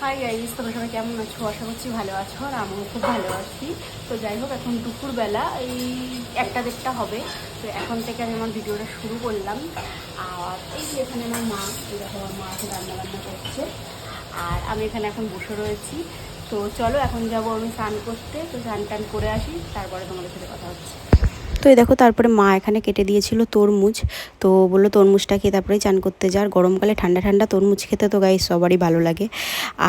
Hi guys, তোমরা সবাই কেমন আছো? আশা করছি ভালো আছো, আর আমিও খুব ভালো আছি। তো যাই হোক, এখন দুপুরবেলা এই 1টা-1:30 হবে। তো এখন থেকে আমি আমার ভিডিওটা শুরু করলাম। আর এই যে এখানে আমার মা, দেখো আমার মা এখন রান্নাবান্না করছে, আর আমি এখানে এখন বসে রয়েছি। তো চলো এখন যাবো আমি স্নান করতে। তো স্নান টান করে আসি, তারপরে তোমাদের সাথে কথা হচ্ছে। তো এই দেখো, তারপরে মা এখানে কেটে দিয়েছিল তরমুজ। তো বললো তরমুজটা খেয়ে তারপরেই চান করতে যাওয়ার। গরমকালে ঠান্ডা ঠান্ডা তরমুজ খেতে তো গাইস সবারই ভালো লাগে।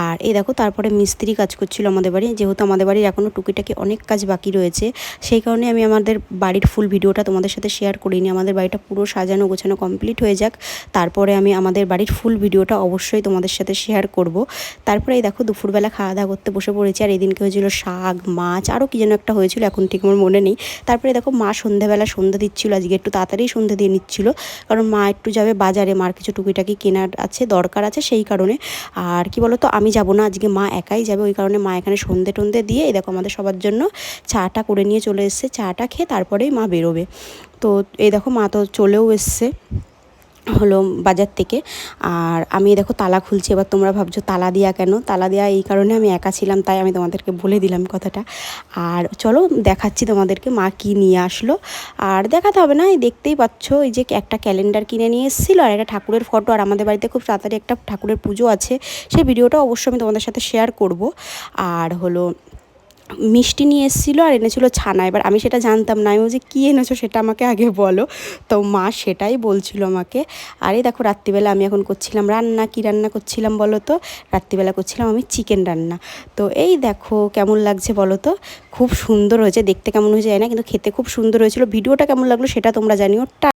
আর এই দেখো, তারপরে মিস্ত্রি কাজ করছিল আমাদের বাড়ি। যেহেতু আমাদের বাড়ির এখনও টুকিটাকি অনেক কাজ বাকি রয়েছে, সেই কারণে আমি আমাদের বাড়ির ফুল ভিডিওটা তোমাদের সাথে শেয়ার করিনি। আমাদের বাড়িটা পুরো সাজানো গোছানো কমপ্লিট হয়ে যাক, তারপরে আমি আমাদের বাড়ির ফুল ভিডিওটা অবশ্যই তোমাদের সাথে শেয়ার করব। তারপরে এই দেখো, দুপুরবেলা খাওয়া দাওয়া করতে বসে পড়েছি। আর এদিনকে হয়েছিল শাক, মাছ, আরও কী যেন একটা হয়েছিল, এখন ঠিক আমার মনে নেই। তারপরে দেখো, মা সন্ধ্যাবেলা সন্ধ্যা দিচ্ছিলো। আজকে একটু তাড়াতাড়ি সন্ধ্যা দিয়ে নিচ্ছিল, কারণ মা একটু যাবে বাজারে, মার কিছু টুকিটাকি কেনার আছে, দরকার আছে, সেই কারণে। আর কি বলো তো, আমি যাব না আজকে, মা একাই যাবে, ওই কারণে মা এখানে সন্ধে টন্ধে দিয়ে এই দেখো আমাদের সবার জন্য চাটা করে নিয়ে চলে এসছে। চাটা খেয়ে তারপরেই মা বেরোবে। তো এই দেখো, মা তো চলেও এসছে হলো বাজার থেকে। আর আমি দেখো তালা খুলছি। এবার তোমরা ভাবছো তালা দেওয়া কেন? তালা দেওয়া এই কারণে, আমি একা ছিলাম তাই আমি তোমাদেরকে বলে দিলাম কথাটা। আর চলো দেখাচ্ছি তোমাদেরকে মা কি নিয়ে আসলো। আর দেখাতে হবে না, এই দেখতেই পাচ্ছ, এই যে একটা ক্যালেন্ডার কিনে নিয়ে এসেছিলো, আর একটা ঠাকুরের ফটো। আর আমাদের বাড়িতে খুব তাড়াতাড়ি একটা ঠাকুরের পুজো আছে, সেই ভিডিওটা অবশ্যই আমি তোমাদের সাথে শেয়ার করব। আর হলো মিষ্টি নিয়ে এসেছিলো, আর এনেছিলো ছানা। এবার আমি সেটা জানতাম না, আমি বলছি কী এনেছো সেটা আমাকে আগে বলো। তো মা সেটাই বলছিল আমাকে। আর এই দেখো, রাত্রিবেলা আমি এখন করছিলাম রান্না। কী রান্না করছিলাম বলো তো? রাত্রিবেলা করছিলাম আমি চিকেন রান্না। তো এই দেখো কেমন লাগছে বলো তো? খুব সুন্দর হয়েছে দেখতে, কেমন হয়েছে জানি না, কিন্তু খেতে খুব সুন্দর হয়েছিল। ভিডিওটা কেমন লাগলো সেটা তোমরা জানিও।